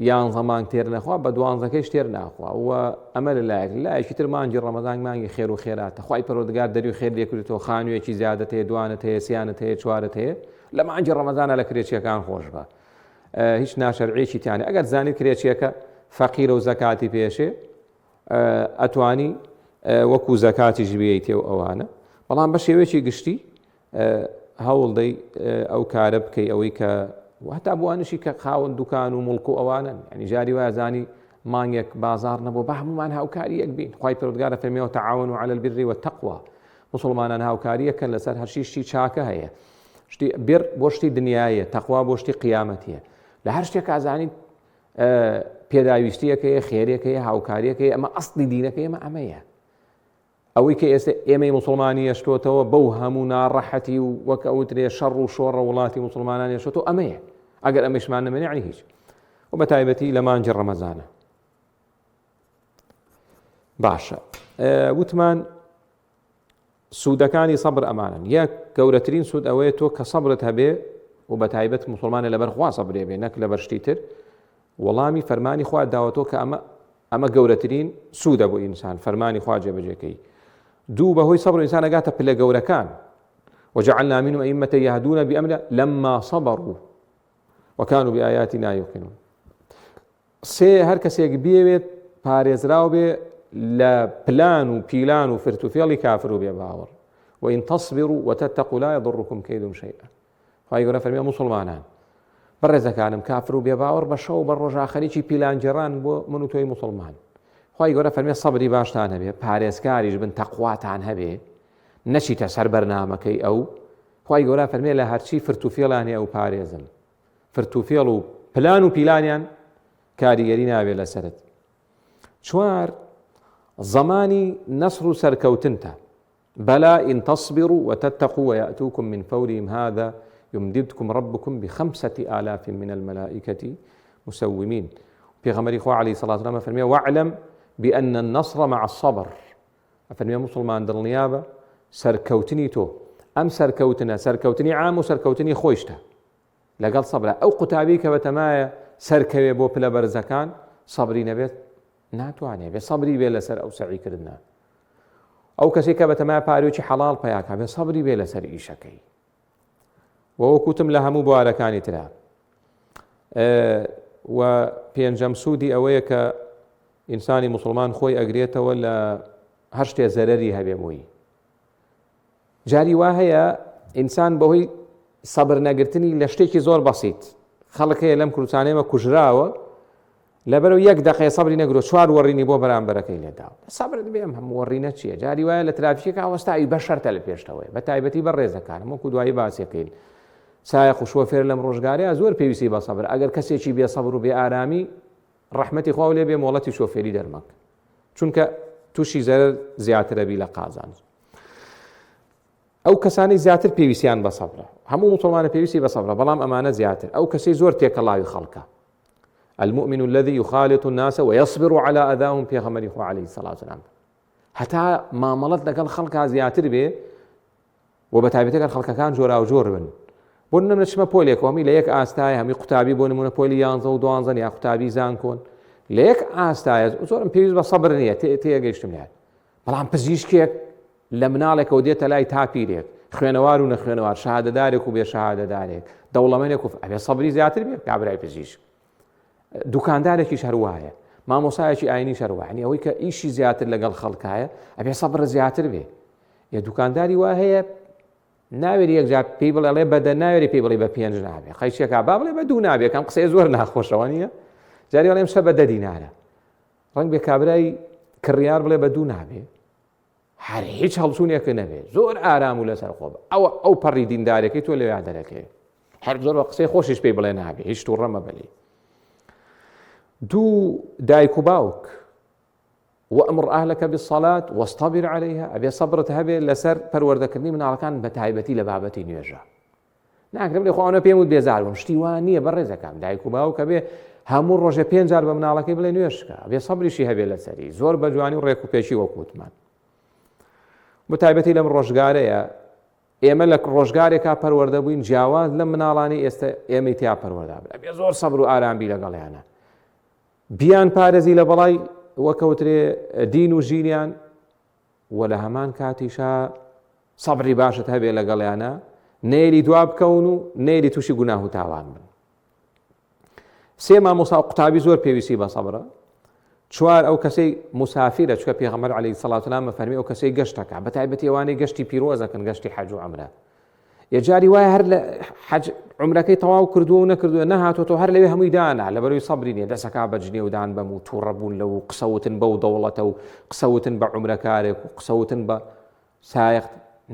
[SPEAKER 1] یان زەمان تێر نەخوا بە دوانزەکەیش تێر ناخوا، وە ئەمە لەلایەکی تر مانجی ڕەمەزان مانگی خێر و خێراتە، خوای پەروەردگار دەری و خێر لێ کردوێتەوە، خانوویەکی زیادەت هەیە، دوانت هەیە، سیانت هەیە، چوارت هەیە، لە مانجی ڕەمەزانە لە کرێچیەکان خۆش بە، هیچ ناشەرعیەکی تیانە. ئەگەر زانیت کرێچیەکە فەقیرە و زەکاتی پێشێ ئەتوانی وەکو زەکاتیش بێیتێ و ئەوانە، بەڵام بە شێوەیەکی گشتی هەوڵدەی ئەو کارە بکەی ئەوەی کە هەتا بوانشی کە خاوەن دوکان و مڵک و ئەوانن، ینی جاری وایە زانی مانگێک بازار نەبوو بە هەمومان هاوکاری یەک بین، خوای پەروەردگار فەرمێوە تەعاونوا عەلە البر والتەقوا، مسلمانان هاوکاریەکەن لەسەر هەر شتی چاکە هەیە، شتی بر بۆ شتی دنیایە، تەقوا بۆ شتی قیامەتیە، لە هەر شتێک ئازانین پێداویستیەکەیە، خێرێکەیە، هاوکاریەکەیە، ئەمە ئەسڵی دینەکە ئێمە ئەمەیە. ئەوەی کە ئێستا ئێمەی مسلمانی هێشتۆتەوە بەو هەموو ناڕەحەتی و وەک ئەوترێ شەڕ و شۆڕە وڵاتی مسلمانان هێشتۆتەوە ئەمەیە، ئەگەر ئەمەشمان نەمێنێ یعنی هیچ، و بە تایبەتی لە مانجی ڕەمەزانە. باشە، وتمان سوودەکانی سەبر ئەمانن، یەک گەورەترین سوود ئەوەیە تۆ کە سەبرت هەبێ و بە تایبەت مسلمانە لەبەر خوا سەبرێ بێ، نەک لەبەر شتی تر، وەڵامی فەرمانی خوا داوەتەوە کە ئەمە گەورەترین سوودە بۆ ئینسان، فەرمانی خوا جێبەجێکەی. دوو بەهۆی سەبر ئینسان ئەگاتە پلە گەورەکان، وجعلنا منهم أئمة يهدون بأمرنا لما صبروا وكانوا بآياتنا يوقنون. سێ هەر کەسێک بێوێت پارێزراو بێ لە پلان و پیلان و فرتوفێڵی کافر و بێ باوەڕ، وإن تصبروا وتتقوا لا يضركم كيدهم شيئا. خوای گەورە فەرمێ مسلمانان بەڕێزەکانم کافر و بێ باوەڕ بە شەو بە ڕۆژاخەریکی پیلانجێڕان بۆ من و تۆی مسلمان، خوای گەورە فەرمێ سەبری باشتان هەبێ، پارێزکاریش بن، تەقواتان هەبێ، نەچیتە سەر بەرنامەکەی ئەو. خوای گەورە فەرمێ لە هەرچی فرتوفێڵان هەیە ئەو پارێزن، فرتوفێڵ و پلان و پیلانیان کاریگەری نابێ لەسەرت. چوار زەمانی نەسر و سەرکەوتنتە، بەلا ئین تەصبروا وتتقوا ويأتوكم من فورهم هذا يمددكم ربكم ب5,000 من الملائكة مسومين. پێغەمبەری خوا عەلەیهی سەڵات وسەلام فەرمێ وەعلەم بأن النصر مع الصبر، فەرمێ مسلمان دڵنیابە سەرکەوتنی تۆ، ئەم سەرکەوتنە سەرکەوتنی عام و سەرکەوتنی خۆشتە لەگەڵ سەبرە. ئەو قوتابی کە بەتەمایە سەرکەوێ بۆ پلە بەرزەکان سەبری نەبێت ناتوانێت بێ سەبری بێ لەسەر ئەو سەعیکردنە. ئەو کەسێک کە بەتەمایە پارێکی حەڵاڵ پەیاکە بێ سەبری بێ لەسەر ئیشەکەی. وەوەکوتم لە هەموو بوارەکانی ترا. و پێنجەم سوودی ئەوەیە کە ئینسانی مسلمان خۆی ئەگرێتەوە لە هەر شتێ زەرەری هەبێ بووی. جاری وا هەیە ئینسان بەهۆی سەبر نەگرتنی لە شتێکی زۆر بەسیط خەڵک هەیە لەم کوردستانەیەمە کوژراوە لەبەرەوە یەک دەقەیە سەبری نەگرۆ 4 وەڕینی بۆ بەرامبەرەکەی لێداوە. سەبرت بێم هەموو وەڕینە چییە؟ جاری وایە لە ترافیکێکا وەستایی بە شەرتە لە پێشتەوەی بە تایبەتی بە ڕێزەکان وەکو دوایی باسیەکەین. سایق و شۆفێر لەم ڕۆژگارەیە زۆر پێویستی بە سەبر. ئەگەر کەسێکی بێ سەبر و بێ ئارامی ڕەحمەتی خوا لێ بێ مۆڵەتی شۆفێری دەرمەک، چونکە تووشی زەرەر زیاترە بی لە قازان. ئەو کەسانی زیاتر پێویستیان بە سەبرە. هەموو مسلمانە پێویستی بە سەبرە، بەڵام ئەمانە زیاتر. ئەو کەسەی زۆر تێکەڵاوی خەڵکە. المؤمن الذي يخالط الناس ويصبر على أذاهم پێغەمبەری خوا عليه الصلاة والسلام. هەتا مامەڵەت لەگەڵ خەڵکا زیاتر بێ و بە تایبەتی ئەگەر خەڵکەکان جۆرا و جۆر بن. بۆ نمونە چمە پۆلێک هەمی لە یەک ئاستایە هەمی قوتابی بۆ نمونە پۆلی 11 و 12 یا قوتابی زانکۆن لە یەک ئاستایە زۆرم پێویست بە سەبر نییە تێگەیشتم لێت. بەڵام پزیشکێک لە مناڵێکەوە دێتە لای تاپیرێک خوێنەوار و نەخوێنەوار شەهادەدارێک و بێ شەهادەدارێک دەوڵەمەندێک و ئەبێ سەبری زیاتر بێت کابرای پزیشک. دوکاندارێکیش هەروایە، مامۆسایەکی ئاینیش هەروایە. یعنی ئەوەی کە ئیشی زیاتر لەگەڵ خەڵکایە ئەبێ سەبر زیاتر بێ. یە دوکانداری وا هەیە ناوێری یەکجار پێی بڵێ ئەڵێ بەدە ناوێری پێی بڵێ بە 5 نابێ خەیشێکا با بڵێ بە 2 نابێ کەم قسەی زۆر ناخۆشەوە نییە. جاری ئەڵێم شە بە 10 دینارە ڕەنگ بێ کابرای کڕیار بڵێ بە 2 نابێ هەر هیچ هەڵچوونێکە نەبێ زۆر ئارام و لەسەر خۆ بە ئەو پەڕی دیندارێکی تۆ لەوێ دەرەکەی هەر زۆر بە قسەی خۆشیش پێی بڵێ نابێ هیچ تووڕەمە بەلی. دوو دایک و باوک وأمر أهلك بالصلاة واصطبر عليها أبي صبرت هبه لسر پروردەکردنی مناڵەکان بە تایبەتی لە بابەتی نوێژە. ناکرێت بڵێ خۆ ئەوە پێم وت بێزار بووم شتی وان نییە بەڕێزەکەم دایک و باوکە بێ هەموو ڕۆژە 5 جار بە مناڵەکەی بڵێ نوێژکە ئەبێ سەبریشی هەبێ لەسەری زۆر بە جوانی و ڕێک و پێشی وەکوتمان. بە تایبەتی لەم ڕۆژگارەیە ئێمە لە ڕۆژگارێکا پەروەردە بووین جیاواز لە مناڵانی ئێستا ئێمەی تیا پەروەردا بن ئەبێ زۆر سەبر و ئارامبی لەگەڵیانە بیان پارێزی لە بەڵای وەکەوترێ دین و ژینیان و لە هەمان کاتیشا سەبری باشت هەبێ لەگەڵیانە نێری دوا بکەون و نێری تووشی گوناه و تاوان بن. 3 مامۆستا و قوتابی زۆر پێویستی بە سەبرە. 4 ئەو کەسەی مسافرە چکە پێغەمبەر عەلەیهی سەڵات و سەلام فەرمی ئەو کەسەی گەشتەکە بە تایبەتی ئەوانەی گەشتی پیرۆزەکەن گەشتی حەج و عومرە. یەجاری وایە هەر لە حەج عومرەکەی تەواو کردووە و نەکردووە نەهاتۆتەوە هەر لەوێ هەمووی دانا لەبەرەوەی سەبری نییە دەسەکا بە جنێ و دان بەم و تووڕەبوون لەو قسەوتن بەو دەوڵەتە و قسەوتن بە عومرەکارێک و قسەوتن بە سایق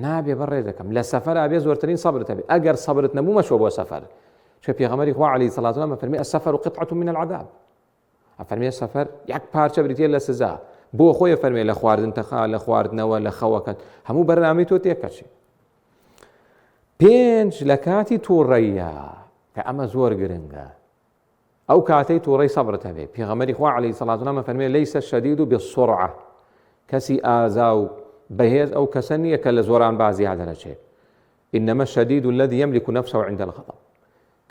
[SPEAKER 1] نابێ بەڕێزەکەم لە سەفەر ئابێ زۆرترین سەبرت هەبێ ئەگەر سەبرت نەبوو مەچۆ بۆ سەفەر چکە پێغەمبەری خوا عەلەیهی سەڵات و سەلام فەرمی السەفەر قطعة من العذاب ئەفەرمێ سەفەر یەک پارچە بریتە لە سزا بۆ خۆی فەرمێ لە خواردن تەخا لە خواردنەوە لە خەوەکەت هەموو بەرنامەی تۆ تێکەچێ. 5 لە کاتی تووڕەیە کە ئەمە زۆر گرنگە ئەو کاتەی تووڕەی سەبرت هەبێ پێغەمبەری خوا عەلەیهی سەڵات و سەلام فەرمێ لەیسە الشەدید بالسرعة کەسی ئازا و بەهێز ئەو کەسە نییە کە لە زۆران بازی دەرەچێت إنما الشديد الذي يملك نفسه عند الغضب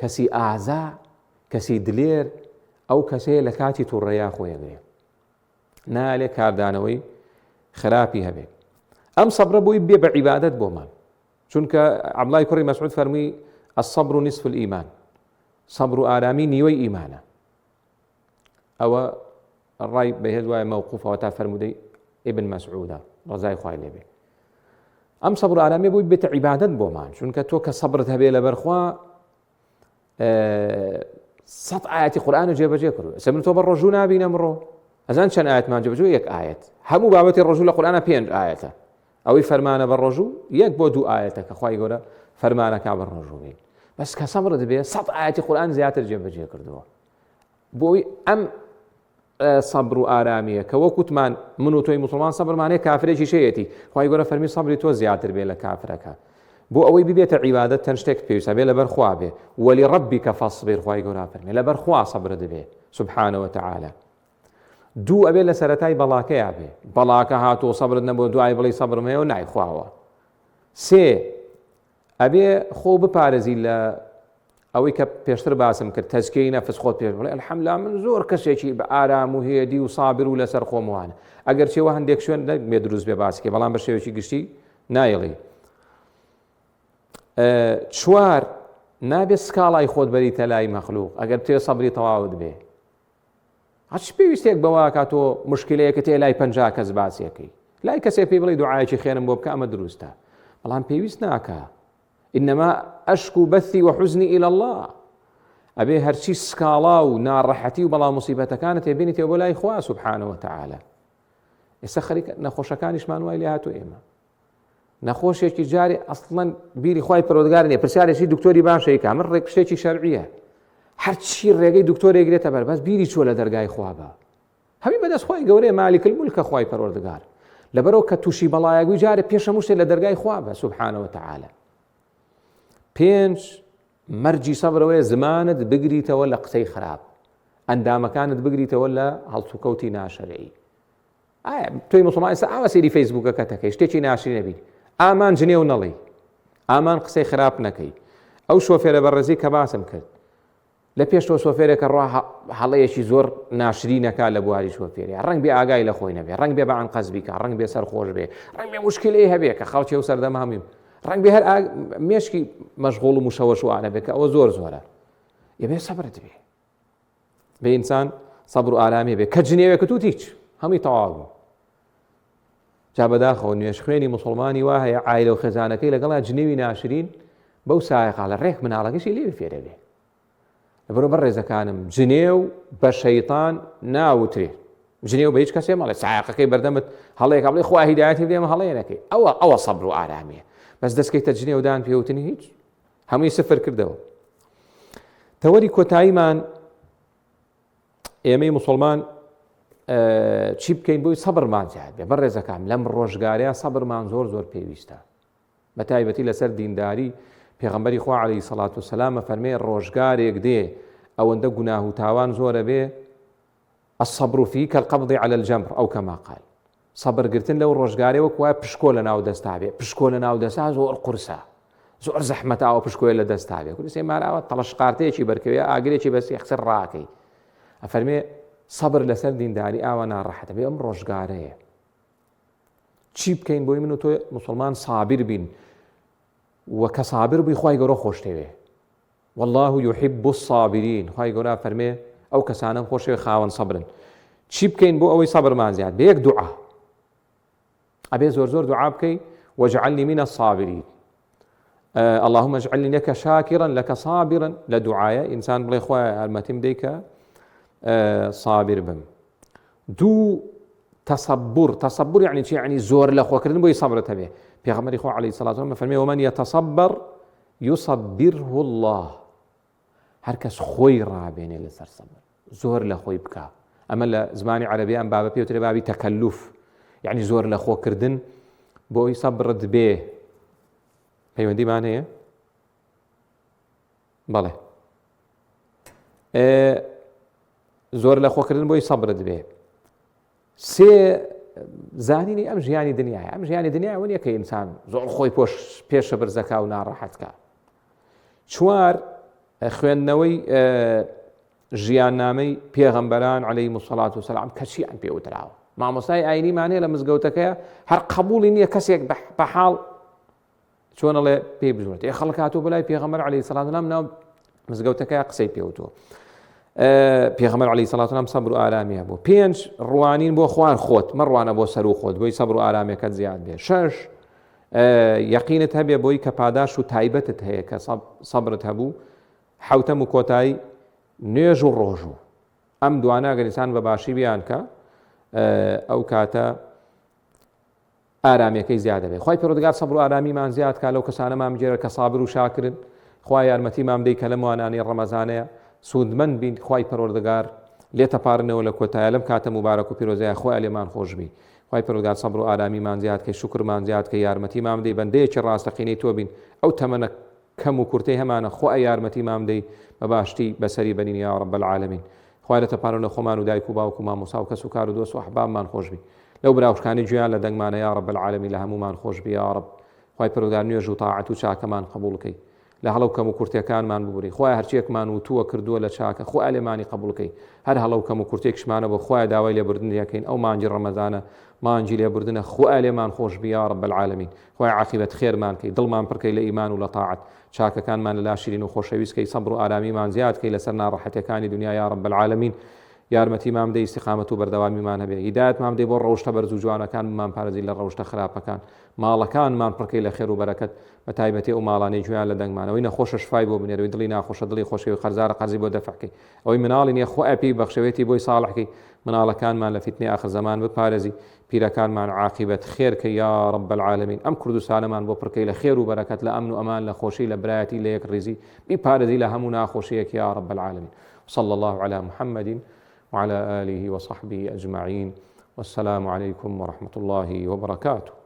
[SPEAKER 1] کەسی ئازا کەسی دلێر ئەو کەسەیە لە کاتی تووڕەیە خۆیەگرێ نالێ کاردانەوەی خراپی هەبێت. ئەم سەبرە بۆی بێ بە عیبادەت بۆمان چونکە عەبدوڵای کوڕی مەسعود فەرمووی الصبر نصف الإيمان سەبر و ئارامی نیوەی ئیمانە. ئەوە ڕای بەهێز وایە مەوقوفەوە تا فەرمودەی ئیبن مەسعودە ڕەزای خوای لێ بێ. ئەم سەبر و ئارامی بۆی بێتە عیبادەت بۆمان چونکە تۆ کە سەبرت هەبێ لەبەرخوا 100 ئاەتی قورئانە جێبەجێ کردووە سەبر تۆ بە ڕۆژوو نابینە ئەمڕۆ ئەزان چەند ئاەتمان جێبەجێ یەک ئاەت هەموو بابەتی ڕۆژوو لە قورئانە 5 ئاەتە ئەوەی فەرمانە بە ڕۆژوو 1 بۆ 2 ئاەتە کە خوای گەورە فەرمانەکا بە ڕۆژوو بین بەس کە سەبرت بێ 100 ئاەتی قورئان زیاتر جێبەجێ کردووە بۆی ئەم سەبر و ئارامیە کە وەکوتمان من و تۆی مسلمان سەبرمانەیە کافرێکی شەیەتی خوای گەورە فەرمی سەبری تۆ زیاتر بێ لە کافرەکە بۆ ئەوەی ببێتە عیبادەت چەند شتێک پێویستە بێ لەبەر خوا بێ وەلیڕەبیکە فەصبر خوای گەورە فەرمی لەبەر خوا سەبرت بێ سبحانه وتعالى. 2 ئەبێ لە سەرەتای بەڵاکەیە بێ بەڵاکە هاتۆ سەبرت نەبوو دوای بڵی سەبرمەیە و نایخواوە. 3 ئەبێ خۆ بپارێزی لە ئەوەی کە پێشتر باسم کرد تەزکیەی نەفس خۆت پێش بڵێ الحەمدوللا من زۆر کەسێکی بە ئارام و هێدی و سابر و لەسەر خۆم وانە ئەگەر چێوە هەندێک شوێن نەبێ دروست بێ باسکێ بەڵام بە شێوەیەکی گشتی نایڵێ. 4 نابێت سکاڵای خۆت بەریتە لای مەخلوق ئەگەر تێ سەبری تەواوت بێ هەچ پێویستێک بەوە کاتۆ مشکلەیەکە تێ لای 50 کەس باسیەکەی لای کەسێک پێی بڵێ دوعایەکی خێرم بۆ بکە ئەمە دروستە بەڵام پێویست ناکە إنما أشكو بثي وحزني إلى الله أبي هرشي سكالا ونارحتي وبلا مصيبة كانت يبيني ولا إخوة سبحانه وتعالى يسخري نخوش كانش ما نوالي هاتو إما نخوش يشي جاري أصلا بيري خواي برودقارني برسالي شي دكتوري باشي كامل ريك بشتي شرعية هرشي ريقي دكتوري يقري تبر بس بيري شو لدرقاي خوابا هبي بدأس خواي قوري مالك الملك خواي برودقار لبرو كتوشي بلا يقوي جاري بيشا مشتي لدرقاي خوابا سبحانه وتعالى پێنج مەرجی سەبرەوەیە زمانت بگریتەوە لە قسەی خراپ ئەندامەکانت بگریتەوە لە هەڵسوکەوتی ناشەرعی ئایا تۆی موسڵمان ئێستا ئاوا سەیری فەیسبووکەکە دەکەی شتێکی ناشری نەبی ئامان جنێ و نەڵێی ئامان قسەی خراپ نەکەی ئەو شۆفێرە بەڕێزی کە باسم کرد لە پێش تۆ شۆفێرێکە ڕوا هەڵەیەکی زۆر ناشری نەکا لە بواری شۆفێری ڕەنگ بێ ئاگای لە خۆی نەبێ ڕەنگ بێ بەعان قەز بیکە ڕەنگ بێ سەرخۆش بێ ڕەنگ بێ موشکلەی هەبێ کە خەڵکی و سەردەما هەمووی ڕنگ بێ هەر مێشکی مەشغوڵ و مشەوەش وانە بێت کە ئەوە زۆرە یەبێ سەبرت بێ بێ ئینسان سەبر و ئارامێ بێ کە جنێوێکە توت هیچ هەمووی تەواو بوو جا بەداخەوە نوێژ خوێنی موسڵمانی وا هەیە عایلە و خێزانەکەی لەگەڵا جنێوی ناشرین بەو سایقا لە ڕێک مناڵەکەشی لێوی فێرە بێ لەبەرەوەی ڕێزەکانم جنێو بە شەیطان ناوترێ جنێو بە هیچ کەسێ مەڵێ سایقەکەی بەردەمت هەڵەیەکە بڵێ خوا هیدایەتی بدێمە هەڵەیە نەکەی ئەوە سەبر و ئارامێ بەس دەستکەیتە جنێ ودان پێوتنی هیچ هەمووی سفر کردەوە تەوەری کۆتاییمان ئێمەی موسڵمان چی بکەین بۆی سەبرمان زیاد بێ بەڕێزەکان لەم ڕۆژگارەیە سەبرمان زۆر پێویستە بە تایبەتی لەسەر دینداری پێغەمبەری خوا عەلەیهی سەڵات وسەلام فەرمێ ڕۆژگارێک دێ ئەوەندە گوناه و تاوان زۆرە بێ الصبر فيه كالقبض على الجمر أو كما قال صبر گرتن لەو ڕۆژگارێ وەک وایە پشکۆ لە ناو دەستا بێ پشکۆ لە ناو دەستا زۆر قورسە زۆر زەحمەتاوە پشکۆیە لە دەستا بێ کورسێ ماراوە تەڵەشقارتەیەکی بەرکەوێ ئاگرێکی بەسی خسر ڕاکەی ئەفەرمێ سەبر لەسەر دینداری ئاوا ناڕەحەتە بێ ئەم ڕۆژگارەیە چی بکەین بۆی من و تۆ موسڵمان سابر بین وەکە سابر بووی خوای گەورە خۆشتەوێ والله يحب الصابرين خوای گەورە فەرمێ ئەو کەسانم خۆشەوێ خاوەن سەبرن چی بکەین بۆ ئەوەی سەبرمان زیاد بێ یەک دوعا أبي زور دعاء بكي واجعلني من الصابرين اللهم اجعلني لك شاكرا لك صابرا لدعاء إنسان بلا إخوة المتم ديك صابر بم دو تصبر يعني شيء يعني زور لأخوة كردن بو يصبر تبيه بيغمر إخوة عليه الصلاة والسلام فرمي ومن يتصبر يصبره الله هركس خوي رابيني لسر صبر زور لأخوي بكا أما لزماني عربي أم بابا بيوتري بابي تكلف يعني زۆر لە خۆکردن بۆی سەبرت بێ پەیوەندیمان هەیە بەڵێ زۆر لە خۆکردن بۆی سەبرت بێ سێ زانینی ئەم ژیانی دنیاە ئەم ژیانی دنیا وە نیە کە ئینسان زۆر خۆی پێشە برزەکە و ناڕەحەتکە چوار خوێندنەوەی ژیاننامەی پێغەمبەران عەلەیهیمو سەڵات وسەلام کەچیان پێوتراوە مامۆستای ئاینیمانەیە لە مزگەوتەکەیە هەر قبوڵی نییە کەسێک بە حاڵ چۆنەڵێ پێی بژوێت خەڵک هاتووە بەلای پێغەمبەر عەلەیهی سەڵات وسەلام ناو مزگەوتەکەیە قسەی پێوتووە پێغەمبەر عەلەیهی سەڵات وسەلام سەبر و ئارامیە بۆ پێنج ڕوانین بۆ خوار خۆت مەڕوانە بۆ سەر و خۆت بۆی سەبر و ئارامێکەت زیاد بێ شەش یەقینت هەبێ بۆی کە پاداش و تایبەتت هەیە کە سەبرت هەبوو حەوتەم و کۆتایی نوێژ و ڕۆژ و ئەم دوانە ئەگەر ئینسان بە باشی بیان کە ئەو کاتە ئارامەکەی زیادە بێت خوای پەروەردگار سەبر و ئارامیمان زیاد کا لەو کەسانەمان بگێرە کە سابر و شاکرن خوای یارمەتیمان بدەی کە لەم وانانەی ڕەمەزانەیە سوودمەند بین خوای پەروەردگار لێتەپارنەوە لە کۆتایە لەم کاتە مبارەک و پیرۆزەیە خوای لێمان خۆش بی خوای پەروەردگار سەبر و ئارامیمان زیاد کە شوکرمان زیاد کە یارمەتیمان بدەی بەندەیەکی ڕاستەقینەی تۆ بین ئەو تەمەنە کەم و کورتەی هەمانە خوای یارمەتیمان بدەی بە باشتی بەسەری بەنین یا رب العالمین خوای لێتەپارنە خۆمان و دایک و باوک و مامۆسا و کەس و کار و دۆست و ئەحبابمان خۆش بی لەو براوشکانی گویان لە دەنگمانە یا رب العالمین لە هەمومان خۆش بی یا رب خوای پەروەردگار نوێژ و تاعەت و چاکەمان قبوڵ بکەی لە هەڵەو کەم و کورتەکانمان ببووری خۆی هەرچیەکمان و تووە کردووە لە چاکە خۆ لێمانی قبولکەی هەر هەڵەو کەم و کورتێکشمانە بۆ خۆی داوای لێبوردن دەکەین ئەو مانجی ڕەمەزانە مانجی لێبوردنە خۆ لێمان خۆش بیا رب العالمین خۆی عاقبەت خێرمان کەی دڵمان پڕکەی لە ئیمان و لە تاعەت چاکەکانمان لەلا شیرین و خۆشەویستکەی سەبر و ئارامیمان زیاد کەی لەسەر ناڕەحەتەکانی دنیا یا رب العالمین یارمەتیمان بدەی استیقامەت و بەردەوامیمان هەبێ هیدایەتمان بدەی بۆ ڕەوشتە بەرز و جوانەکانمان پارێزی لە ڕەوشتە خراپەکان ماڵەکانمان پڕکەی لە خێر و بەرەکەت بە تایبەتی ئەو ماڵانەی جویان لە دەنگمانەوەی نەخۆشە شفای بۆ بنێرەوەی دڵی ناخۆشە دڵی خۆشەوی خەرزارە قەرزی بۆ دەفعکەی ئەوەی مناڵی نییە خۆ ئەپی بەخشەوێتی بۆی ساڵحکەی مناڵەکانمان لە فیتنەی آخر زەمان بپارێزی پیرەکانمان عاقبەت خێرکەی یا رب العالمین ئەم کوردستانەمان بۆ پڕکەی لە خێر و بەرەکەت لە ئەمن و ئەمان لە خۆشی لە برایەتی لە یەک ڕیزی بیپارێزی لە هەموو ناخۆشیەک یا رب العالمین صلى الله على محمد وعلى آله وصحبه أجمعين والسلام عليكم ورحمة الله وبركاته.